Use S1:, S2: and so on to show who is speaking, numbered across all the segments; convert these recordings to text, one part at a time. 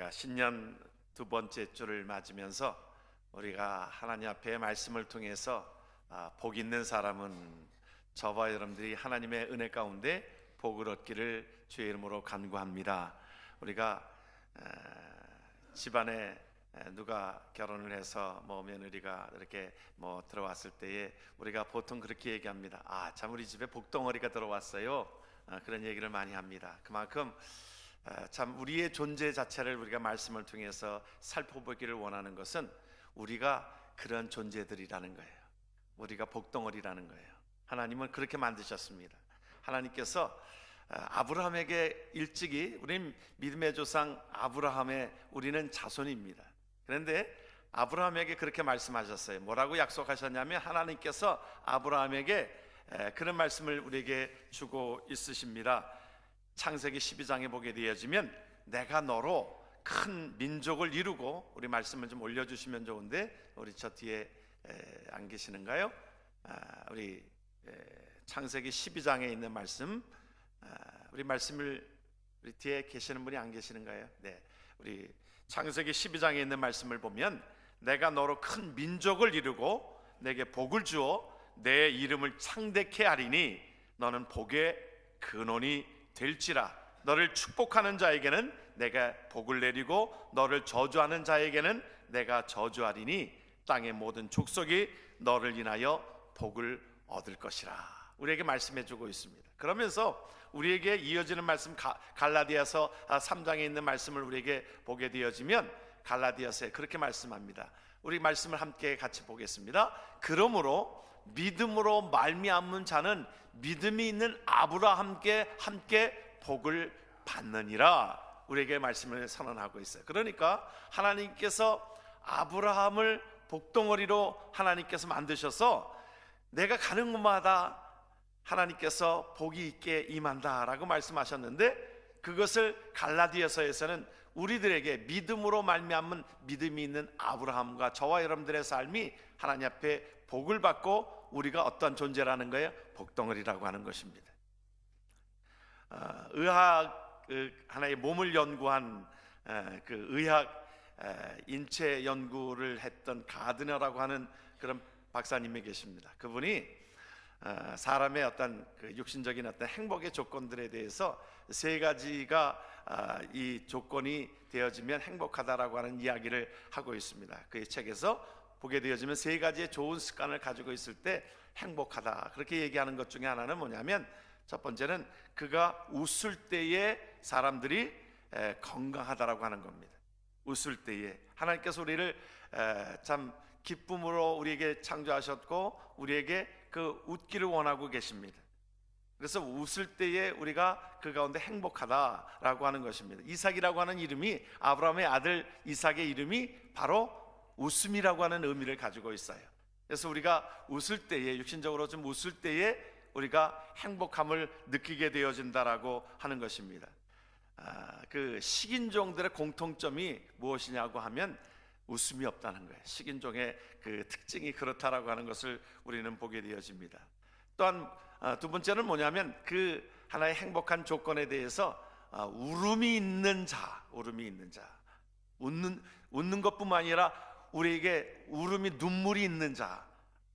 S1: 우리가 신년 두 번째 주를 맞으면서 우리가 하나님 앞에 말씀을 통해서 복 있는 사람은 저와 여러분들이 하나님의 은혜 가운데 복을 얻기를 주의 이름으로 간구합니다. 우리가 집안에 누가 결혼을 해서 며느리가 이렇게 들어왔을 때에 우리가 보통 그렇게 얘기합니다. 참 우리 집에 복덩어리가 들어왔어요. 그런 얘기를 많이 합니다. 그만큼 참 우리의 존재 자체를 우리가 말씀을 통해서 살펴보기를 원하는 것은 우리가 그런 존재들이라는 거예요. 우리가 복덩어리라는 거예요. 하나님은 그렇게 만드셨습니다. 하나님께서 아브라함에게 일찍이 우리 믿음의 조상 아브라함의 우리는 자손입니다. 그런데 아브라함에게 그렇게 말씀하셨어요. 뭐라고 약속하셨냐면 하나님께서 아브라함에게 그런 말씀을 우리에게 주고 있으십니다. 창세기 12장에 보게 되어지면 내가 너로 큰 민족을 이루고, 우리 말씀을 좀 올려주시면 좋은데 우리 저 뒤에 안 계시는가요? 우리 창세기 12장에 있는 말씀, 우리 말씀을 우리 뒤에 계시는 분이 안 계시는가요? 네, 우리 창세기 12장에 있는 말씀을 보면 내가 너로 큰 민족을 이루고 내게 복을 주어 내 이름을 창대케 하리니 너는 복의 근원이 될지라. 너를 축복하는 자에게는 내가 복을 내리고 너를 저주하는 자에게는 내가 저주하리니 땅의 모든 족속이 너를 인하여 복을 얻을 것이라. 우리에게 말씀해 주고 있습니다. 그러면서 우리에게 이어지는 말씀, 갈라디아서 3장에 있는 말씀을 우리에게 보게 되어지면 갈라디아서에 그렇게 말씀합니다. 우리 말씀을 함께 같이 보겠습니다. 그러므로 믿음으로 말미암은 자는 믿음이 있는 아브라함께 함께 복을 받느니라. 우리에게 말씀을 선언하고 있어요. 그러니까 하나님께서 아브라함을 복덩어리로 하나님께서 만드셔서 내가 가는 곳마다 하나님께서 복이 있게 임한다라고 말씀하셨는데, 그것을 갈라디아서에서는 우리들에게 믿음으로 말미암은 믿음이 있는 아브라함과 저와 여러분들의 삶이 하나님 앞에 복을 받고 우리가 어떤 존재라는 거예요? 복덩어리라고 하는 것입니다. 의학, 하나의 몸을 연구한 그 의학 인체 연구를 했던 가드너라고 하는 그런 박사님이 계십니다. 그분이 사람의 어떤 그 육신적인 어떤 행복의 조건들에 대해서 세 가지가 이 조건이 되어지면 행복하다라고 하는 이야기를 하고 있습니다. 그의 책에서 보게 되어지면 세 가지의 좋은 습관을 가지고 있을 때 행복하다, 그렇게 얘기하는 것 중에 하나는 뭐냐면, 첫 번째는 그가 웃을 때에 사람들이 건강하다라고 하는 겁니다. 웃을 때에 하나님께서 우리를 참 기쁨으로 우리에게 창조하셨고 우리에게 그 웃기를 원하고 계십니다. 그래서 웃을 때에 우리가 그 가운데 행복하다라고 하는 것입니다. 이삭이라고 하는 이름이, 아브라함의 아들 이삭의 이름이 바로 웃음이라고 하는 의미를 가지고 있어요. 그래서 우리가 웃을 때에, 육신적으로 좀 웃을 때에 우리가 행복함을 느끼게 되어진다라고 하는 것입니다. 그 식인종들의 공통점이 무엇이냐고 하면 웃음이 없다는 거예요. 식인종의 그 특징이 그렇다라고 하는 것을 우리는 보게 되어집니다. 또한 두 번째는 뭐냐면 그 하나의 행복한 조건에 대해서 울음이 있는 자, 웃는 것뿐만 아니라 우리에게 울음이, 눈물이 있는 자,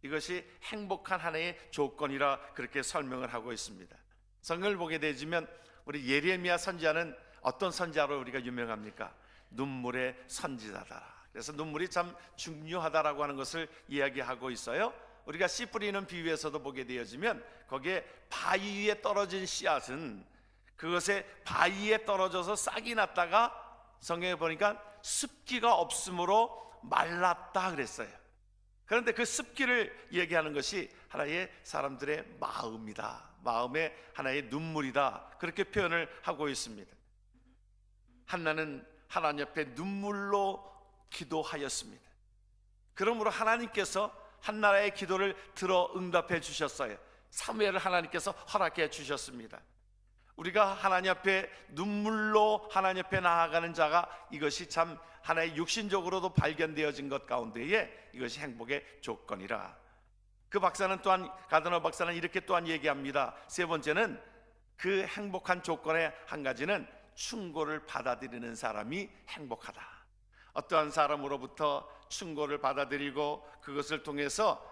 S1: 이것이 행복한 하나의 조건이라 그렇게 설명을 하고 있습니다. 성경을 보게 되지면 우리 예레미야 선지자는 어떤 선지자로 우리가 유명합니까? 눈물의 선지자다. 그래서 눈물이 참 중요하다라고 하는 것을 이야기하고 있어요. 우리가 씨 뿌리는 비유에서도 보게 되어지면 거기에 바위 위에 떨어진 씨앗은 그것에 바위에 떨어져서 싹이 났다가 성경에 보니까 습기가 없으므로 말랐다 그랬어요. 그런데 그 습기를 얘기하는 것이 하나의 사람들의 마음이다, 마음의 하나의 눈물이다, 그렇게 표현을 하고 있습니다. 한나는 하나님 앞에 눈물로 기도하였습니다. 그러므로 하나님께서 한나라의 기도를 들어 응답해 주셨어요. 사무엘을 하나님께서 허락해 주셨습니다. 우리가 하나님 앞에 눈물로 하나님 앞에 나아가는 자가, 이것이 참 하나의 육신적으로도 발견되어진 것 가운데에 이것이 행복의 조건이라. 그 박사는 또한, 가드너 박사는 이렇게 또한 얘기합니다. 세 번째는 그 행복한 조건의 한 가지는 충고를 받아들이는 사람이 행복하다. 어떠한 사람으로부터 충고를 받아들이고 그것을 통해서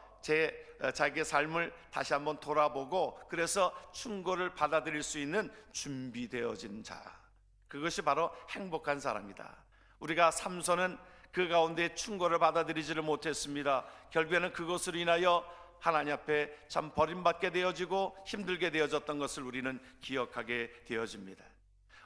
S1: 자기의 삶을 다시 한번 돌아보고 그래서 충고를 받아들일 수 있는 준비되어진 자, 그것이 바로 행복한 사람이다. 우리가 삼손은 그 가운데 충고를 받아들이지를 못했습니다. 결국에는 그것으로 인하여 하나님 앞에 참 버림받게 되어지고 힘들게 되어졌던 것을 우리는 기억하게 되어집니다.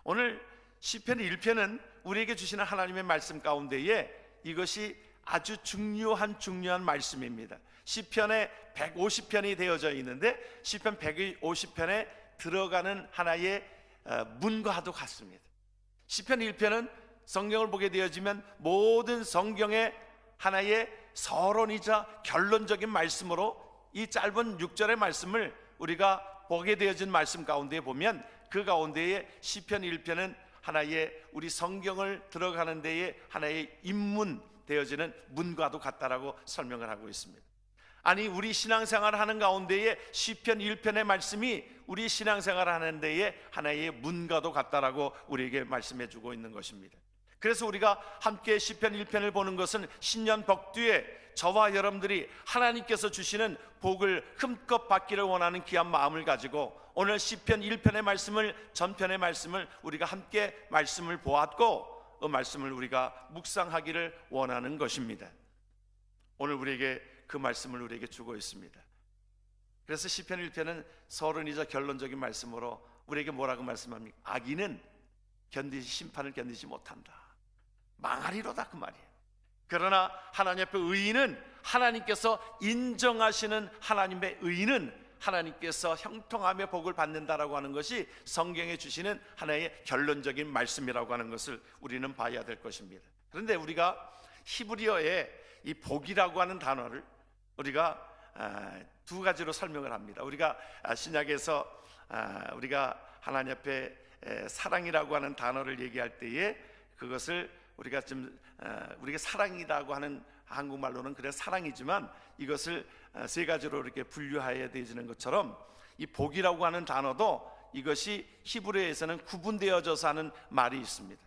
S1: 오늘 시편 1편은 우리에게 주시는 하나님의 말씀 가운데에 이것이 아주 중요한 말씀입니다. 시편에 150편이 되어져 있는데 시편 150편에 들어가는 하나의 문과도 같습니다. 시편 1편은 성경을 보게 되어지면 모든 성경의 하나의 서론이자 결론적인 말씀으로 이 짧은 6절의 말씀을 우리가 보게 되어진 말씀 가운데 보면 그 가운데에 시편 1편은 하나의 우리 성경을 들어가는 데에 하나의 입문 되어지는 문과도 같다라고 설명을 하고 있습니다. 아니, 우리 신앙생활을 하는 가운데에 시편 1편의 말씀이 우리 신앙생활을 하는 데에 하나의 문과도 같다라고 우리에게 말씀해 주고 있는 것입니다. 그래서 우리가 함께 시편 1편을 보는 것은 신년 벽두에 저와 여러분들이 하나님께서 주시는 복을 흠껏 받기를 원하는 귀한 마음을 가지고 오늘 시편 1편의 말씀을, 전편의 말씀을 우리가 함께 말씀을 보았고 그 말씀을 우리가 묵상하기를 원하는 것입니다. 오늘 우리에게 그 말씀을 우리에게 주고 있습니다. 그래서 시편 1편은 서론이자 결론적인 말씀으로 우리에게 뭐라고 말씀합니까? 악인은 심판을 견디지 못한다, 망하리로다, 그 말이에요. 그러나 하나님 앞에 의인은, 하나님께서 인정하시는 하나님의 의인은 하나님께서 형통함의 복을 받는다라고 하는 것이 성경에 주시는 하나의 결론적인 말씀이라고 하는 것을 우리는 봐야 될 것입니다. 그런데 우리가 히브리어의 이 복이라고 하는 단어를 우리가 두 가지로 설명을 합니다. 우리가 신약에서 우리가 하나님 앞에 사랑이라고 하는 단어를 얘기할 때에 그것을 우리가 우리가 사랑이라고 하는 한국말로는 그래 사랑이지만 이것을 세 가지로 이렇게 분류해야 되는 것처럼 이 복이라고 하는 단어도 이것이 히브리어에서는 구분되어져서 하는 말이 있습니다.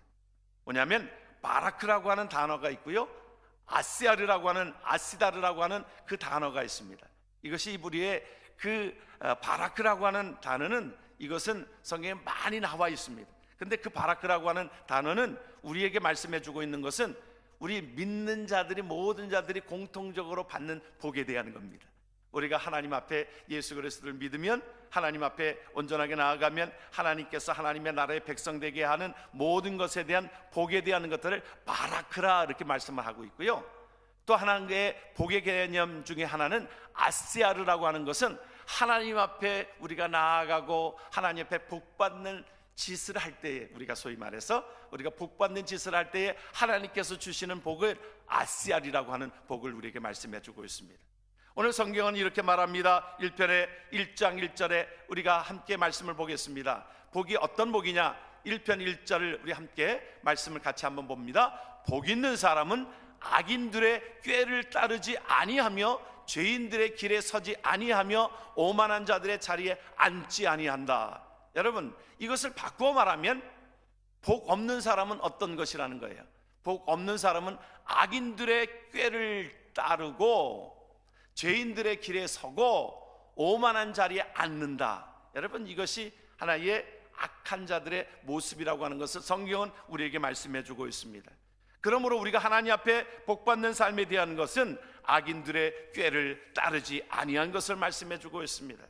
S1: 뭐냐면 바라크라고 하는 단어가 있고요, 아시다르라고 하는 그 단어가 있습니다. 이것이 히브리어의 그 바라크라고 하는 단어는 이것은 성경에 많이 나와 있습니다. 근데 그 바라크라고 하는 단어는 우리에게 말씀해 주고 있는 것은 우리 믿는 자들이, 모든 자들이 공통적으로 받는 복에 대한 겁니다. 우리가 하나님 앞에 예수 그리스도를 믿으면, 하나님 앞에 온전하게 나아가면 하나님께서 하나님의 나라의 백성 되게 하는 모든 것에 대한 복에 대한 것들을 바라크라 이렇게 말씀을 하고 있고요, 또 하나님의 복의 개념 중에 하나는 아시아르라고 하는 것은 하나님 앞에 우리가 나아가고 하나님 앞에 복받는 짓을 할 때에, 우리가 소위 말해서 우리가 복받는 짓을 할 때에 하나님께서 주시는 복을 아시아리라고 하는 복을 우리에게 말씀해 주고 있습니다. 오늘 성경은 이렇게 말합니다. 1편의 1장 1절에 우리가 함께 말씀을 보겠습니다. 복이 어떤 복이냐? 1편 1절을 우리 함께 말씀을 같이 한번 봅니다. 복 있는 사람은 악인들의 꾀를 따르지 아니하며 죄인들의 길에 서지 아니하며 오만한 자들의 자리에 앉지 아니한다. 여러분, 이것을 바꾸어 말하면 복 없는 사람은 어떤 것이라는 거예요? 복 없는 사람은 악인들의 꾀를 따르고 죄인들의 길에 서고 오만한 자리에 앉는다. 여러분, 이것이 하나의 악한 자들의 모습이라고 하는 것을 성경은 우리에게 말씀해 주고 있습니다. 그러므로 우리가 하나님 앞에 복받는 삶에 대한 것은 악인들의 꾀를 따르지 아니한 것을 말씀해 주고 있습니다.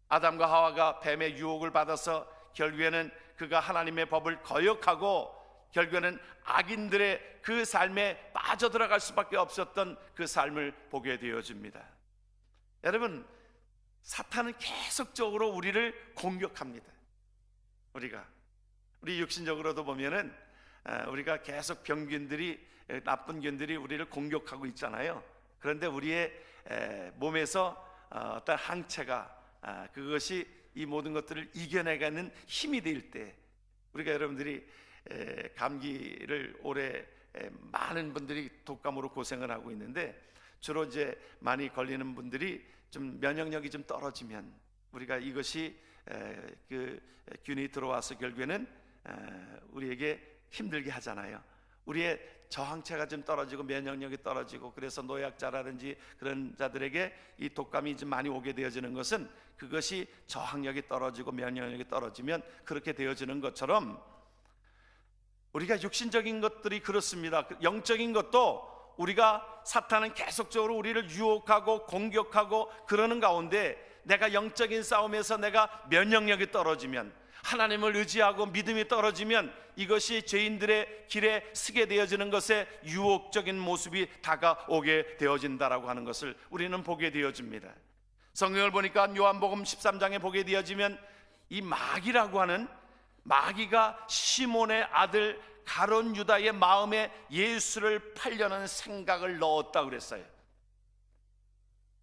S1: 아담과 하와가 뱀의 유혹을 받아서 결국에는 그가 하나님의 법을 거역하고 결국에는 악인들의 그 삶에 빠져들어갈 수밖에 없었던 그 삶을 보게 되어집니다. 여러분, 사탄은 계속적으로 우리를 공격합니다. 우리 육신적으로도 보면은 우리가 계속 나쁜균들이 우리를 공격하고 있잖아요. 그런데 우리의 몸에서 어떤 항체가 그것이 이 모든 것들을 이겨내가는 힘이 될 때, 우리가 여러분들이 감기를 올해 많은 분들이 독감으로 고생을 하고 있는데 주로 이제 많이 걸리는 분들이 좀 면역력이 좀 떨어지면 우리가 이것이 그 균이 들어와서 결국에는 우리에게 힘들게 하잖아요. 우리의 저항체가 좀 떨어지고 면역력이 떨어지고, 그래서 노약자라든지 그런 자들에게 이 독감이 좀 많이 오게 되어지는 것은 그것이 저항력이 떨어지고 면역력이 떨어지면 그렇게 되어지는 것처럼, 우리가 육신적인 것들이 그렇습니다. 영적인 것도 우리가, 사탄은 계속적으로 우리를 유혹하고 공격하고 그러는 가운데, 내가 영적인 싸움에서 내가 면역력이 떨어지면, 하나님을 의지하고 믿음이 떨어지면, 이것이 죄인들의 길에 서게 되어지는 것에 유혹적인 모습이 다가오게 되어진다라고 하는 것을 우리는 보게 되어집니다. 성경을 보니까 요한복음 13장에 보게 되어지면, 이 마귀라고 하는, 마귀가 시몬의 아들 가룟 유다의 마음에 예수를 팔려는 생각을 넣었다고 그랬어요.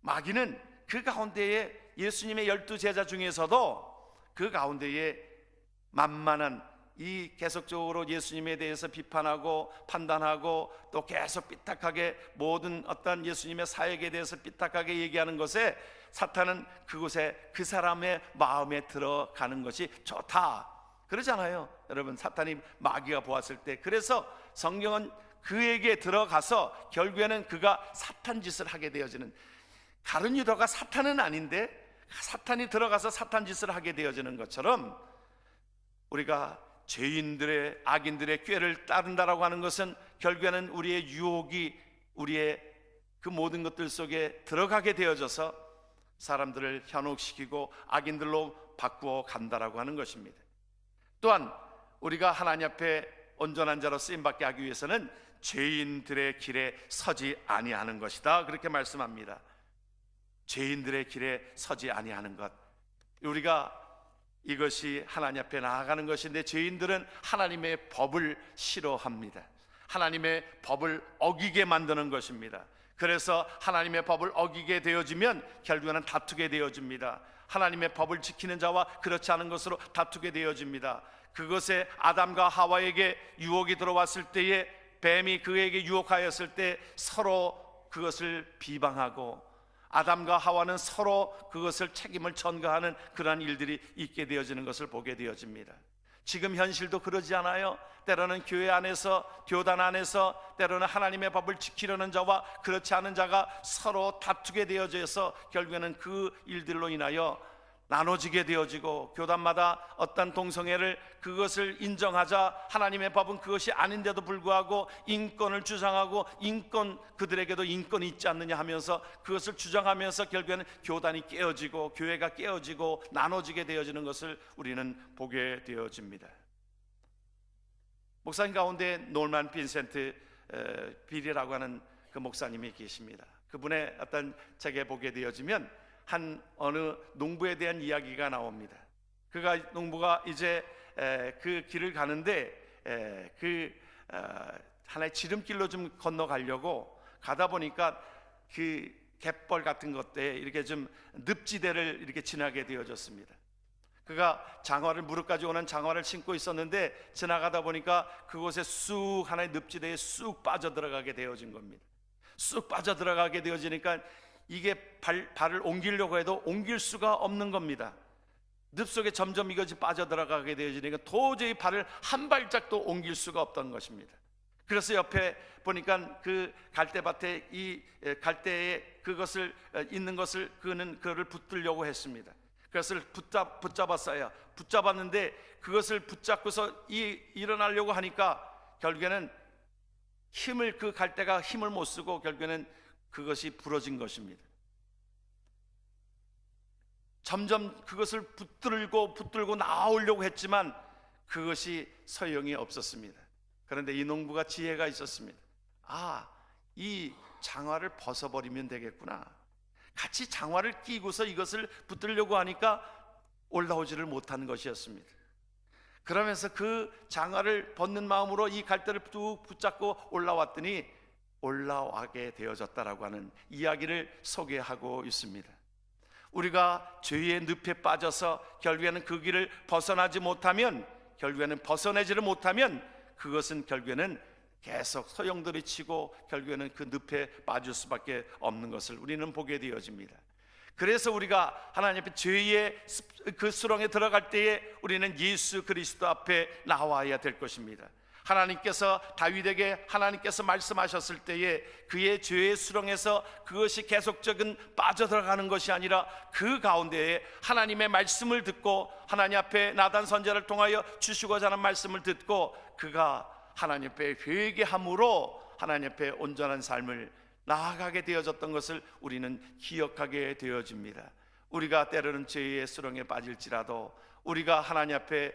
S1: 마귀는 그 가운데에, 예수님의 12 제자 중에서도 그 가운데에 만만한, 이 계속적으로 예수님에 대해서 비판하고 판단하고 또 계속 삐딱하게 모든 어떤 예수님의 사역에 대해서 삐딱하게 얘기하는 것에, 사탄은 그곳에 그 사람의 마음에 들어가는 것이 좋다 그러잖아요. 여러분, 사탄이, 마귀가 보았을 때, 그래서 성경은 그에게 들어가서 결국에는 그가 사탄 짓을 하게 되어지는, 가룟 유다가 사탄은 아닌데 사탄이 들어가서 사탄 짓을 하게 되어지는 것처럼, 우리가 죄인들의, 악인들의 꾀를 따른다라고 하는 것은 결국에는 우리의 유혹이 우리의 그 모든 것들 속에 들어가게 되어져서 사람들을 현혹시키고 악인들로 바꾸어 간다라고 하는 것입니다. 또한 우리가 하나님 앞에 온전한 자로 쓰임받게 하기 위해서는 죄인들의 길에 서지 아니하는 것이다, 그렇게 말씀합니다. 죄인들의 길에 서지 아니하는 것, 우리가 이것이 하나님 앞에 나아가는 것인데, 죄인들은 하나님의 법을 싫어합니다. 하나님의 법을 어기게 만드는 것입니다. 그래서 하나님의 법을 어기게 되어지면 결국에는 다투게 되어집니다. 하나님의 법을 지키는 자와 그렇지 않은 것으로 다투게 되어집니다. 그것에 아담과 하와에게 유혹이 들어왔을 때에, 뱀이 그에게 유혹하였을 때 서로 그것을 비방하고, 아담과 하와는 서로 그것을 책임을 전가하는 그러한 일들이 있게 되어지는 것을 보게 되어집니다. 지금 현실도 그러지 않아요? 때로는 교회 안에서, 교단 안에서 때로는 하나님의 법을 지키려는 자와 그렇지 않은 자가 서로 다투게 되어져서 결국에는 그 일들로 인하여 나눠지게 되어지고, 교단마다 어떤 동성애를, 그것을 인정하자 하나님의 법은 그것이 아닌데도 불구하고 인권을 주장하고, 인권, 그들에게도 인권이 있지 않느냐 하면서 그것을 주장하면서 결국에는 교단이 깨어지고 교회가 깨어지고 나눠지게 되어지는 것을 우리는 보게 되어집니다. 목사님 가운데 놀만 빈센트 빌이라고 하는 그 목사님이 계십니다. 그분의 어떤 책에 보게 되어지면 한 어느 농부에 대한 이야기가 나옵니다. 농부가 이제 그 길을 가는데 하나의 지름길로 좀 건너가려고 가다 보니까 그 갯벌 같은 것에 이렇게 좀 늪지대를 이렇게 지나게 되어졌습니다. 그가 무릎까지 오는 장화를 신고 있었는데, 지나가다 보니까 그곳에 쑥 하나의 늪지대에 쑥 빠져들어가게 되어진 겁니다. 쑥 빠져들어가게 되어지니까 이게 발을 옮기려고 해도 옮길 수가 없는 겁니다. 늪 속에 점점 이것이 빠져들어가게 되어지니까 도저히 발을 한 발짝도 옮길 수가 없던 것입니다. 그래서 옆에 보니까 그 갈대밭에, 이 갈대에 그것을 있는 것을, 그를 붙들려고 했습니다. 그것을 붙잡았어요. 붙잡았는데 그것을 붙잡고서 일어나려고 하니까 결국에는 그 갈대가 힘을 못 쓰고 결국에는 그것이 부러진 것입니다. 점점 그것을 붙들고 나오려고 했지만 그것이 소용이 없었습니다. 그런데 이 농부가 지혜가 있었습니다. 이 장화를 벗어버리면 되겠구나. 같이 장화를 끼고서 이것을 붙들려고 하니까 올라오지를 못한 것이었습니다. 그러면서 그 장화를 벗는 마음으로 이 갈대를 뚝 붙잡고 올라왔더니 올라가게 되어졌다라고 하는 이야기를 소개하고 있습니다. 우리가 죄의 늪에 빠져서 결국에는 그 길을 벗어나지 못하면, 결국에는 벗어내지를 못하면 그것은 결국에는 계속 소용돌이 치고 결국에는 그 늪에 빠질 수밖에 없는 것을 우리는 보게 되어집니다. 그래서 우리가 하나님 앞에 죄의 그 수렁에 들어갈 때에 우리는 예수 그리스도 앞에 나와야 될 것입니다. 하나님께서 다윗에게 하나님께서 말씀하셨을 때에 그의 죄의 수렁에서 그것이 계속적인 빠져들어가는 것이 아니라 그 가운데에 하나님의 말씀을 듣고 하나님 앞에 나단 선지자를 통하여 주시고자 하는 말씀을 듣고 그가 하나님 앞에 회개함으로 하나님 앞에 온전한 삶을 나아가게 되어졌던 것을 우리는 기억하게 되어집니다. 우리가 때로는 죄의 수렁에 빠질지라도 우리가 하나님 앞에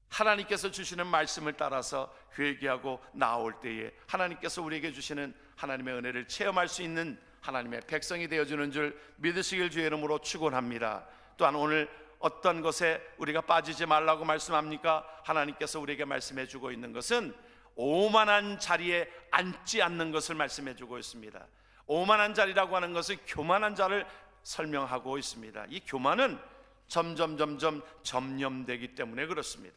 S1: 하나님께서 주시는 말씀을 따라서 회개하고 나올 때에 하나님께서 우리에게 주시는 하나님의 은혜를 체험할 수 있는 하나님의 백성이 되어주는 줄 믿으시길 주의 이름으로 축원합니다. 또한 오늘 어떤 것에 우리가 빠지지 말라고 말씀합니까? 하나님께서 우리에게 말씀해 주고 있는 것은 오만한 자리에 앉지 않는 것을 말씀해 주고 있습니다. 오만한 자리라고 하는 것은 교만한 자를 설명하고 있습니다. 이 교만은 점점 점념되기 때문에 그렇습니다.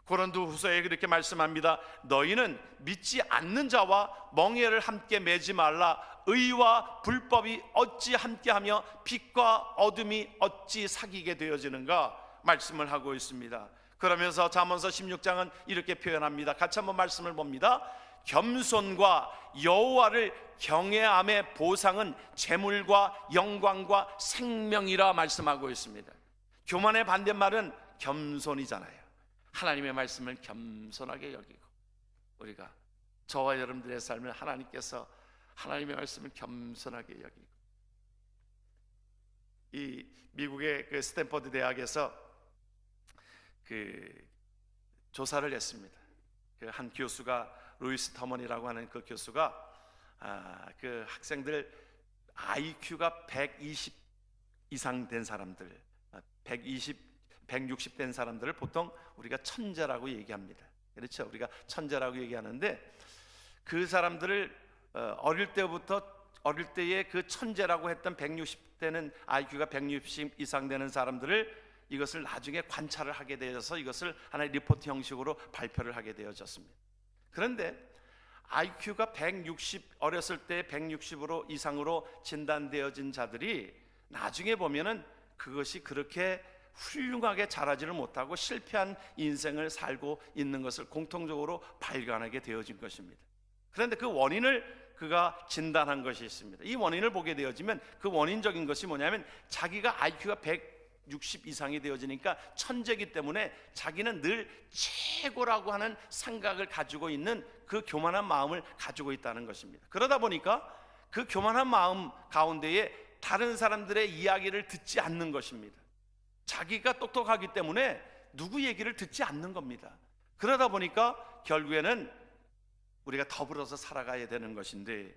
S1: 고린도후서에 그렇게 말씀합니다. 너희는 믿지 않는 자와 멍에를 함께 매지 말라. 의와 불법이 어찌 함께하며 빛과 어둠이 어찌 사귀게 되어지는가 말씀을 하고 있습니다. 그러면서 잠언서 16장은 이렇게 표현합니다. 같이 한번 말씀을 봅니다. 겸손과 여호와를 경외함의 보상은 재물과 영광과 생명이라 말씀하고 있습니다. 교만의 반대말은 겸손이잖아요. 하나님의 말씀을 겸손하게 여기고 우리가 저와 여러분들의 삶을 하나님께서 하나님의 말씀을 겸손하게 여기고 이 미국의 그 스탠퍼드 대학에서 그 조사를 했습니다. 그 한 교수가 루이스 터먼이라고 하는 그 교수가 그 학생들 IQ가 120 이상 된 사람들 160 된 사람들을 보통 우리가 천재라고 얘기합니다. 그렇죠? 우리가 천재라고 얘기하는데 그 사람들을 어릴 때의 그 천재라고 했던 160대는 IQ가 160 이상 되는 사람들을 이것을 나중에 관찰을 하게 되어서 이것을 하나의 리포트 형식으로 발표를 하게 되어졌습니다. 그런데 IQ가 160 어렸을 때 160으로 이상으로 진단되어진 자들이 나중에 보면은 그것이 그렇게 훌륭하게 자라지를 못하고 실패한 인생을 살고 있는 것을 공통적으로 발견하게 되어진 것입니다. 그런데 그 원인을 그가 진단한 것이 있습니다. 이 원인을 보게 되어지면 그 원인적인 것이 뭐냐면 자기가 IQ가 160 이상이 되어지니까 천재이기 때문에 자기는 늘 최고라고 하는 생각을 가지고 있는 그 교만한 마음을 가지고 있다는 것입니다. 그러다 보니까 그 교만한 마음 가운데에 다른 사람들의 이야기를 듣지 않는 것입니다. 자기가 똑똑하기 때문에 누구 얘기를 듣지 않는 겁니다. 그러다 보니까 결국에는 우리가 더불어서 살아가야 되는 것인데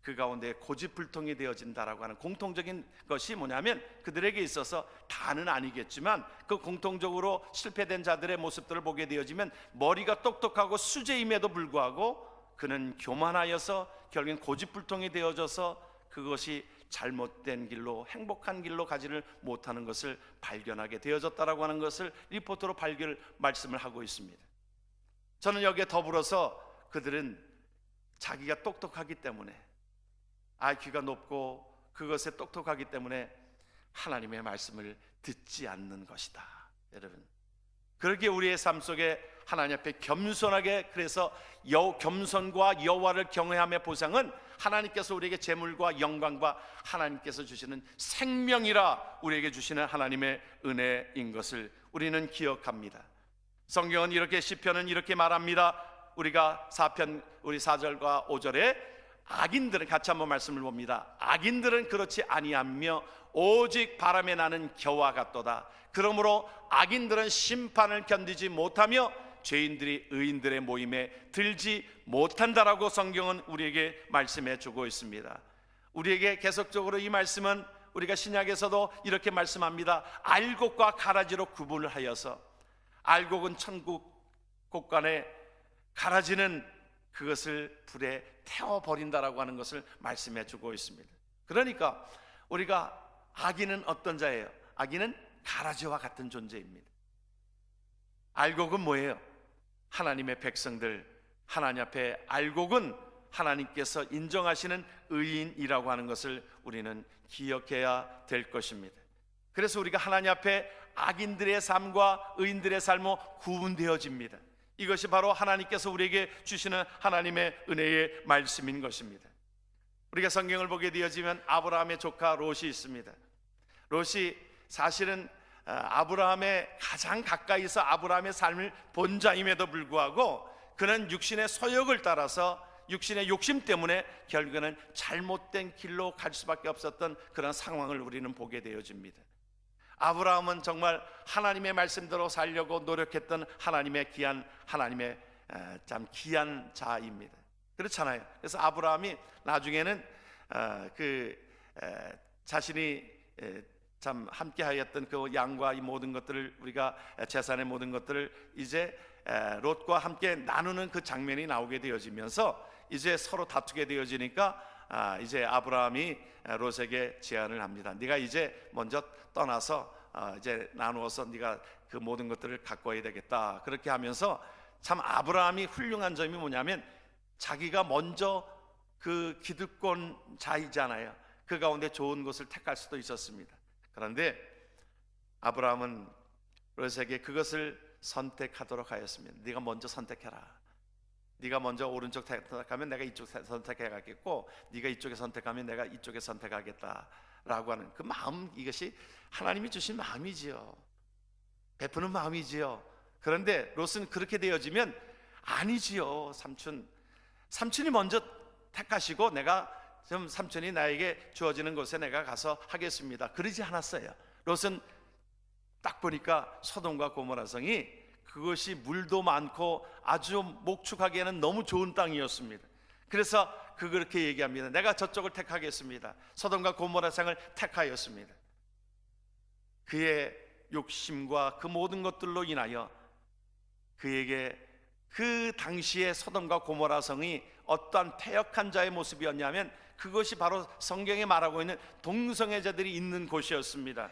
S1: 그 가운데 고집불통이 되어진다라고 하는 공통적인 것이 뭐냐면 그들에게 있어서 다는 아니겠지만 그 공통적으로 실패된 자들의 모습들을 보게 되어지면 머리가 똑똑하고 수재임에도 불구하고 그는 교만하여서 결국엔 고집불통이 되어져서 그것이 잘못된 길로 행복한 길로 가지를 못하는 것을 발견하게 되어졌다라고 하는 것을 리포트로 말씀을 하고 있습니다. 저는 여기에 더불어서 그들은 자기가 똑똑하기 때문에 IQ가 높고 그것에 똑똑하기 때문에 하나님의 말씀을 듣지 않는 것이다. 여러분, 그렇게 우리의 삶 속에 하나님 앞에 겸손하게 그래서 겸손과 여호와를 경외함의 보상은 하나님께서 우리에게 재물과 영광과 하나님께서 주시는 생명이라 우리에게 주시는 하나님의 은혜인 것을 우리는 기억합니다. 성경은 이렇게 시편은 이렇게 말합니다. 우리가 4편 우리 4절과 5절에 악인들은 같이 한번 말씀을 봅니다. 악인들은 그렇지 아니하며 오직 바람에 나는 겨와 같도다. 그러므로 악인들은 심판을 견디지 못하며 죄인들이 의인들의 모임에 들지 못한다라고 성경은 우리에게 말씀해 주고 있습니다. 우리에게 계속적으로 이 말씀은 우리가 신약에서도 이렇게 말씀합니다. 알곡과 가라지로 구분을 하여서 알곡은 천국 곳간에 가라지는 그것을 불에 태워버린다라고 하는 것을 말씀해 주고 있습니다. 그러니까 우리가 악인은 어떤 자예요? 악인은 가라지와 같은 존재입니다. 알곡은 뭐예요? 하나님의 백성들, 하나님 앞에 알곡은 하나님께서 인정하시는 의인이라고 하는 것을 우리는 기억해야 될 것입니다. 그래서 우리가 하나님 앞에 악인들의 삶과 의인들의 삶으로 구분되어집니다. 이것이 바로 하나님께서 우리에게 주시는 하나님의 은혜의 말씀인 것입니다. 우리가 성경을 보게 되어지면 아브라함의 조카 롯이 있습니다. 롯이 사실은 아브라함의 가장 가까이서 아브라함의 삶을 본 자임에도 불구하고 그는 육신의 소욕을 따라서 육신의 욕심 때문에 결국에는 잘못된 길로 갈 수밖에 없었던 그런 상황을 우리는 보게 되어집니다. 아브라함은 정말 하나님의 말씀대로 살려고 노력했던 하나님의 참 귀한 자입니다. 그렇잖아요. 그래서 아브라함이 나중에는 자신이 참 함께하였던 그 양과 이 모든 것들을, 우리가 재산의 모든 것들을 이제 롯과 함께 나누는 그 장면이 나오게 되어지면서 이제 서로 다투게 되어지니까 이제 아브라함이 롯에게 제안을 합니다. 네가 이제 먼저 떠나서 이제 나누어서 네가 그 모든 것들을 갖고 와야 되겠다. 그렇게 하면서 참 아브라함이 훌륭한 점이 뭐냐면 자기가 먼저 그 기득권 자이잖아요. 그 가운데 좋은 것을 택할 수도 있었습니다. 그런데 아브라함은 롯에게 그것을 선택하도록 하였습니다. 네가 먼저 선택해라. 네가 먼저 오른쪽 선택하면 내가 이쪽 선택하겠고, 네가 이쪽에 선택하면 내가 이쪽에 선택하겠다라고 하는 그 마음, 이것이 하나님이 주신 마음이지요. 베푸는 마음이지요. 그런데 롯은 그렇게 되어지면 아니지요. 삼촌이 먼저 택하시고 내가 좀 삼촌이 나에게 주어지는 곳에 내가 가서 하겠습니다. 그러지 않았어요. 롯은 딱 보니까 소돔과 고모라 성이 그것이 물도 많고 아주 목축하기에는 너무 좋은 땅이었습니다. 그래서 그렇게 얘기합니다. 내가 저쪽을 택하겠습니다. 소돔과 고모라 성을 택하였습니다. 그의 욕심과 그 모든 것들로 인하여 그에게 그 당시에 소돔과 고모라 성이 어떠한 패역한 자의 모습이었냐면 그것이 바로 성경에 말하고 있는 동성애자들이 있는 곳이었습니다.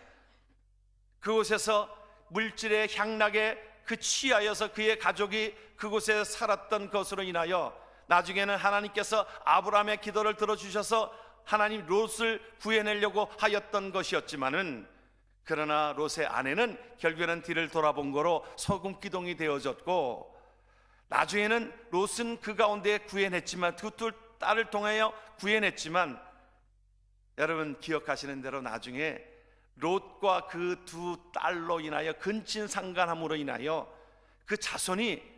S1: 그곳에서 물질의 향락에 취하여서 그의 가족이 그곳에 살았던 것으로 인하여 나중에는 하나님께서 아브라함의 기도를 들어주셔서 하나님 롯을 구해내려고 하였던 것이었지만은, 그러나 롯의 아내는 결국에는 뒤를 돌아본 거로 소금 기둥이 되어졌고, 나중에는 롯은 그 가운데 구해냈지만, 그 두 딸을 통하여 구해냈지만, 여러분 기억하시는 대로 나중에 롯과 그 두 딸로 인하여 근친상간함으로 인하여 그 자손이,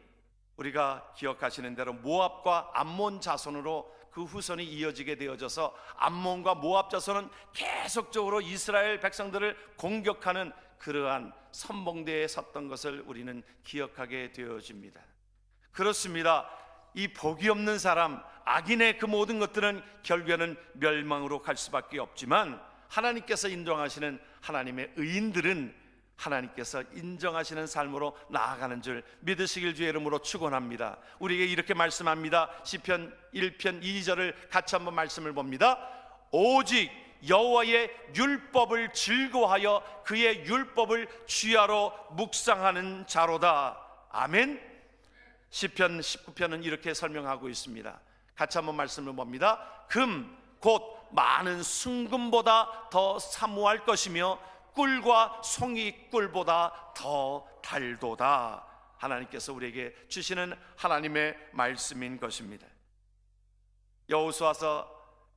S1: 우리가 기억하시는 대로 모압과 암몬 자손으로 그 후손이 이어지게 되어져서 암몬과 모압 자손은 계속적으로 이스라엘 백성들을 공격하는 그러한 선봉대에 섰던 것을 우리는 기억하게 되어집니다. 그렇습니다. 이 복이 없는 사람, 악인의 그 모든 것들은 결국에는 멸망으로 갈 수밖에 없지만, 하나님께서 인정하시는 하나님의 의인들은 하나님께서 인정하시는 삶으로 나아가는 줄 믿으시길 주의 이름으로 축원합니다. 우리에게 이렇게 말씀합니다. 시편 1편 2절을 같이 한번 말씀을 봅니다. 오직 여호와의 율법을 즐거워하여 그의 율법을 주야로 묵상하는 자로다. 아멘. 시편 19편은 이렇게 설명하고 있습니다. 같이 한번 말씀을 봅니다. 금 곧 많은 순금보다 더 사모할 것이며 꿀과 송이 꿀보다 더 달도다. 하나님께서 우리에게 주시는 하나님의 말씀인 것입니다. 여호수아서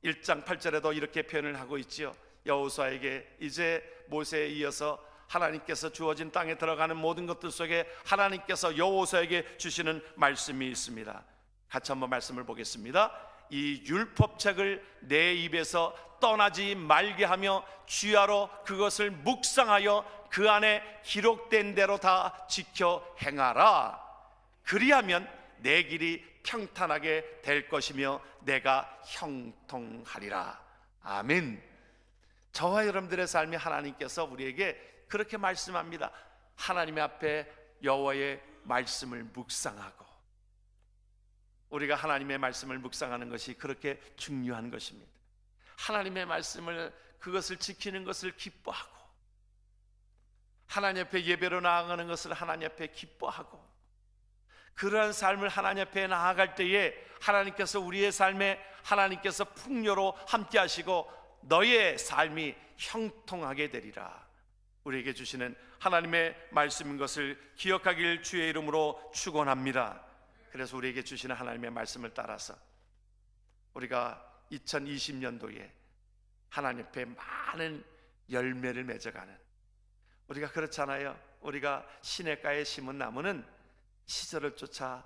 S1: 1장 8절에도 이렇게 표현을 하고 있지요. 여호수아에게 이제 모세에 이어서 하나님께서 주어진 땅에 들어가는 모든 것들 속에 하나님께서 여호수아에게 주시는 말씀이 있습니다. 같이 한번 말씀을 보겠습니다. 이 율법책을 내 입에서 떠나지 말게 하며 주야로 그것을 묵상하여 그 안에 기록된 대로 다 지켜 행하라. 그리하면 내 길이 평탄하게 될 것이며 내가 형통하리라. 아멘. 저와 여러분들의 삶이 하나님께서 우리에게 그렇게 말씀합니다. 하나님 앞에 여호와의 말씀을 묵상하고, 우리가 하나님의 말씀을 묵상하는 것이 그렇게 중요한 것입니다. 하나님의 말씀을, 그것을 지키는 것을 기뻐하고, 하나님 앞에 예배로 나아가는 것을 하나님 앞에 기뻐하고, 그러한 삶을 하나님 앞에 나아갈 때에 하나님께서 우리의 삶에 하나님께서 풍요로 함께 하시고 너의 삶이 형통하게 되리라. 우리에게 주시는 하나님의 말씀인 것을 기억하길 주의 이름으로 축원합니다. 그래서 우리에게 주시는 하나님의 말씀을 따라서 우리가 2020년도에 하나님 앞에 많은 열매를 맺어가는, 우리가 그렇잖아요. 우리가 시냇가에 심은 나무는 시절을 쫓아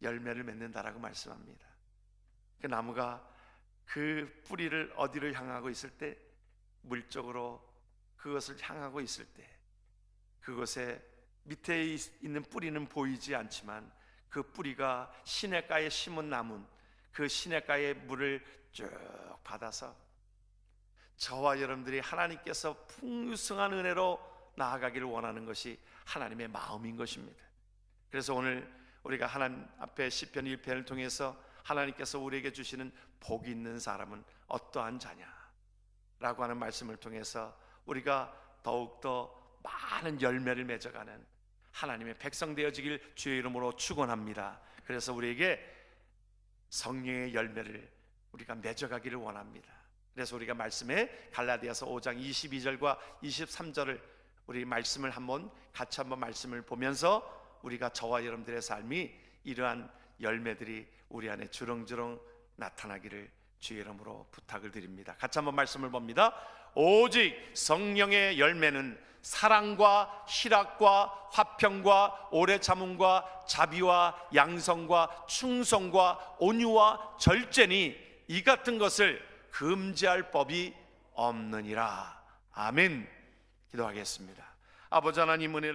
S1: 열매를 맺는다라고 말씀합니다. 그 나무가 그 뿌리를 어디를 향하고 있을 때, 물 쪽으로 그것을 향하고 있을 때 그것에 밑에 있는 뿌리는 보이지 않지만 그 뿌리가 시냇가에 심은 나무, 그 시냇가의 물을 쭉 받아서 저와 여러분들이 하나님께서 풍성한 은혜로 나아가기를 원하는 것이 하나님의 마음인 것입니다. 그래서 오늘 우리가 하나님 앞에 시편 1편을 통해서 하나님께서 우리에게 주시는 복이 있는 사람은 어떠한 자냐라고 하는 말씀을 통해서 우리가 더욱더 많은 열매를 맺어가는 하나님의 백성 되어지길 주의 이름으로 축원합니다. 그래서 우리에게 성령의 열매를 우리가 맺어가기를 원합니다. 그래서 우리가 말씀에 갈라디아서 5장 22절과 23절을 우리 말씀을 같이 한번 말씀을 보면서 우리가 저와 여러분들의 삶이 이러한 열매들이 우리 안에 주렁주렁 나타나기를 주의 이름으로 부탁을 드립니다. 같이 한번 말씀을 봅니다. 오직 성령의 열매는 사랑과 희락과 화평과 오래 참음과 자비와 양성과 충성과 온유와 절제니 이 같은 것을 금지할 법이 없느니라. 아멘. 기도하겠습니다. 아버지 하나님, 은혜를